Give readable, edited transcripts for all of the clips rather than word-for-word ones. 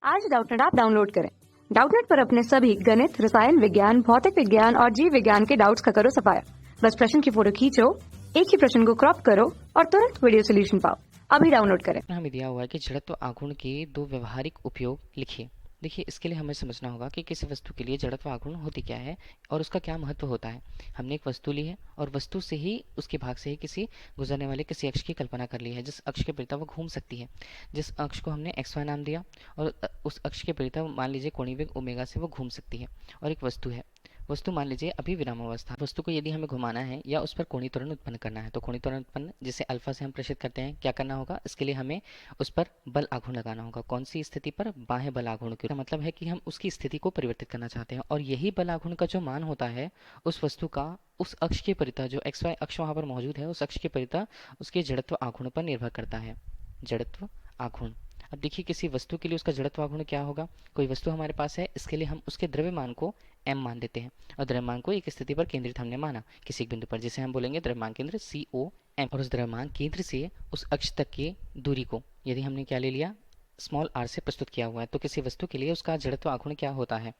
आज Doubtnut app download करें। Doubtnut पर अपने सभी गणित, रसायन विज्ञान, भौतिक विज्ञान और जीव विज्ञान के डाउट्स का करो सफाया। बस प्रश्न की फोटो खींचो, एक ही प्रश्न को क्रॉप करो और तुरंत वीडियो सोल्यूशन पाओ। अभी डाउनलोड करें। हमें दिया हुआ है कि जड़त्व आघूर्ण के दो व्यवहारिक उपयोग लिखिए। देखिए, इसके लिए हमें समझना होगा कि किसी वस्तु के लिए जड़त्व आघूर्ण होती क्या है और उसका क्या महत्व होता है। हमने एक वस्तु ली है और वस्तु से ही, उसके भाग से ही किसी गुजरने वाले किसी अक्ष की कल्पना कर ली है जिस अक्ष के परितः वो घूम सकती है। जिस अक्ष को हमने XY नाम दिया और उस अक्ष के परितः मान लीजिए कोणीय वेग ओमेगा से वो घूम सकती है। और एक वस्तु है, वस्तु मान लीजिए अभी विरामावस्था। वस्तु को यदि हमें घुमाना है या उस पर कोणीय त्वरण उत्पन्न करना है तो कोणीय त्वरण उत्पन्न जिसे अल्फा से हम प्रेषित करते हैं, क्या करना होगा, इसके लिए हमें उस पर बल आघूर्ण लगाना होगा। कौन सी स्थिति पर? बाह्य बल आघूर्ण की। मतलब है कि हम उसकी स्थिति को परिवर्तित करना चाहते हैं और यही बल आघूर्ण का जो मान होता है उस वस्तु का उस अक्ष के परितः, जो XY अक्ष वहां पर मौजूद है, उस अक्ष के परितः उसके जड़त्व आघूर्ण पर निर्भर करता है। जड़त्व आघूर्ण। अब देखिए, किसी वस्तु के लिए उसका जड़त्व आघूर्ण क्या होगा। कोई वस्तु हमारे पास है, इसके लिए हम उसके द्रव्यमान को m मान देते हैं और द्रव्यमान को एक स्थिति पर केंद्रित हमने माना किसी एक बिंदु पर, जिसे हम बोलेंगे द्रव्यमान केंद्र COM। और उस द्रव्यमान केंद्र से उस अक्ष तक की दूरी को यदि हमने क्या ले लिया, स्मॉल r से प्रस्तुत किया हुआ है, तो किसी वस्तु के लिए उसका जड़त्व आघूर्ण क्या होता है,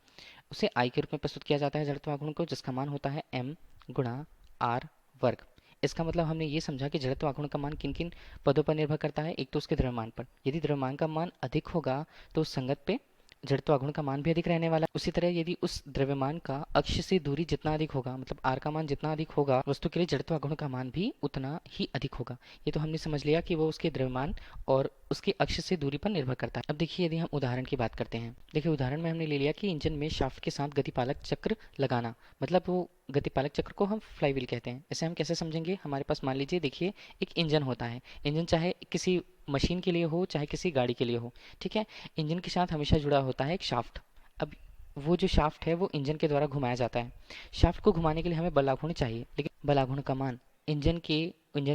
उसे I के रूप में प्रस्तुत किया जाता है जड़त्व आघूर्ण को, जिसका मान होता है m गुणा r वर्ग। इसका मतलब हमने ये समझा कि जड़त्व आघूर्ण का मान किन किन पदों पर निर्भर करता है। एक तो उसके द्रव्यमान पर, यदि द्रव्यमान का मान अधिक होगा तो उस संगत पे जड़त्व आघूर्ण का मान भी अधिक रहने वाला है। उसी तरह यदि उस द्रव्यमान का अक्ष से दूरी जितना अधिक होगा, मतलब r का मान जितना अधिक होगा, वस्तु के लिए जड़त्व आघूर्ण का मान भी उतना ही अधिक होगा। ये तो हमने समझ लिया कि वो उसके द्रव्यमान और उसके अक्ष से दूरी पर निर्भर करता है। अब देखिए, यदि हम उदाहरण की बात करते हैं, देखिए उदाहरण में हमने ले लिया कि इंजन में शाफ्ट के साथ गतिपालक चक्र लगाना, मतलब वो गतिपालक चक्र को हम फ्लाईव्हील कहते हैं। इसे हम कैसे समझेंगे, हमारे पास मान लीजिए देखिए एक इंजन होता है। इंजन चाहे किसी मशीन के लिए हो चाहे किसी गाड़ी के लिए हो, ठीक है, इंजन के साथ हमेशा जुड़ा होता है एक शाफ्ट। अब वो जो शाफ्ट है वो इंजन के द्वारा घुमाया जाता है। शाफ्ट को घुमाने के लिए हमें बल आघूर्ण चाहिए, लेकिन बल आघूर्ण का मान इंजन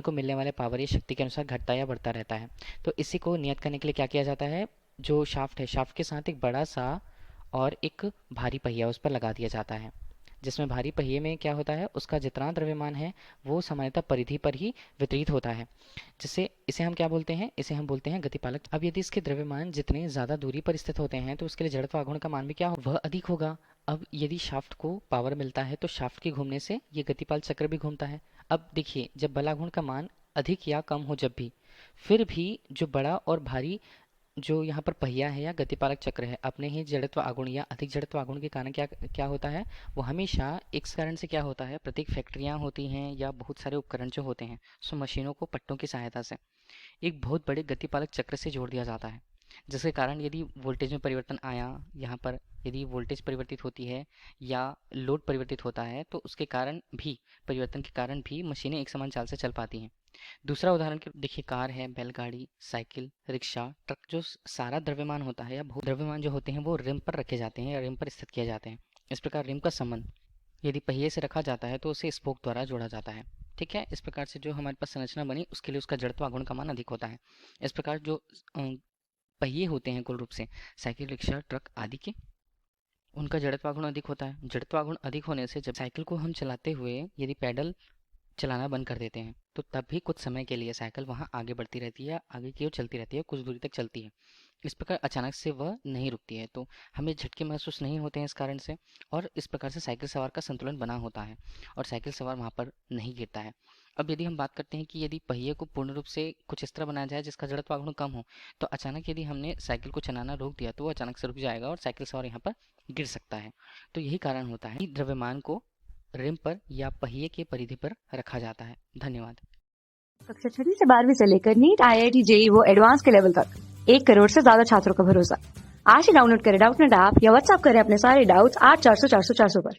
को मिलने वाले पावर या शक्ति के अनुसार घटता या बढ़ता रहता है। तो इसी को नियत करने के लिए क्या किया जाता है, जो शाफ्ट है, शाफ्ट के साथ एक बड़ा सा और एक भारी पहिया उस पर लगा दिया जाता है, जिसमें भारी पहिए में क्या होता है, उसका जितना द्रव्यमान है वो सामान्यतः परिधि पर ही वितरित होता है, जिससे इसे हम क्या बोलते हैं, इसे हम बोलते हैं गतिपालक। अब यदि इसके द्रव्यमान जितने ज्यादा दूरी पर स्थित होते हैं तो उसके लिए जड़त्व आघूर्ण का मान भी क्या वह अधिक होगा। अब यदि शाफ्ट को पावर मिलता है तो शाफ्ट के घूमने से ये गतिपाल चक्र भी घूमता है। अब देखिए, जब बलाघूर्ण का मान अधिक या कम हो, जब भी, फिर भी जो बड़ा और भारी जो यहाँ पर पहिया है या गतिपालक चक्र है, अपने ही जड़त्व आघूर्ण या अधिक जड़त्व आघूर्ण के कारण क्या क्या होता है, वो हमेशा एक कारण से क्या होता है, प्रत्येक फैक्ट्रियाँ होती हैं या बहुत सारे उपकरण जो होते हैं, सो मशीनों को पट्टों की सहायता से एक बहुत बड़े गतिपालक चक्र से जोड़ दिया जाता है, जिसके कारण यदि वोल्टेज में परिवर्तन आया, यहाँ पर यदि वोल्टेज परिवर्तित होती है या लोड परिवर्तित होता है, तो उसके कारण भी, परिवर्तन के कारण भी मशीनें एक समान चाल से चल पाती हैं। दूसरा उदाहरण देखिए, कार है, बैलगाड़ी, साइकिल, रिक्शा, ट्रक, जो सारा द्रव्यमान होता है या बहुत द्रव्यमान जो होते हैं वो रिम पर रखे जाते हैं या रिम पर स्थित किए जाते हैं। इस प्रकार रिम का संबंध यदि पहिए से रखा जाता है तो उसे स्पोक द्वारा जोड़ा जाता है। ठीक है, इस प्रकार से जो हमारे पास संरचना बनी उसके लिए उसका जड़त्व आघूर्ण का मान अधिक होता है। इस प्रकार जो पहिए होते हैं कुल रूप से साइकिल, रिक्शा, ट्रक आदि के, उनका जड़त्व आघूर्ण अधिक होता है। जड़त्व आघूर्ण अधिक होने से जब साइकिल को हम चलाते हुए यदि पैडल चलाना बंद कर देते हैं तो तब भी कुछ समय के लिए साइकिल वहाँ आगे बढ़ती रहती है, आगे की ओर चलती रहती है, कुछ दूरी तक चलती है। इस प्रकार अचानक से वह नहीं रुकती है, तो हमें झटके महसूस नहीं होते हैं इस कारण से, और इस प्रकार से साइकिल सवार का संतुलन बना होता है और साइकिल सवार वहाँ पर नहीं गिरता है। अब यदि हम बात करते हैं कि यदि पहिए को पूर्ण रूप से कुछ इस तरह बनाया जाए जिसका जड़त्व आघूर्ण कम हो, तो अचानक यदि हमने साइकिल को चलाना रोक दिया तो वो अचानक से रुक जाएगा और साइकिल सवार यहाँ पर गिर सकता है। तो यही कारण होता है कि द्रव्यमान को रिम पर या पहिए के परिधि पर रखा जाता है। धन्यवाद। कक्षा 6 से 12वीं से लेकर नीट, IIT, JEE वो एडवांस के लेवल तक 1 करोड़ से ज्यादा छात्रों का भरोसा। आज ही डाउनलोड करें डाउटनेट ऐप या व्हाट्सएप करें अपने सारे डाउट्स 8400 400 400 पर।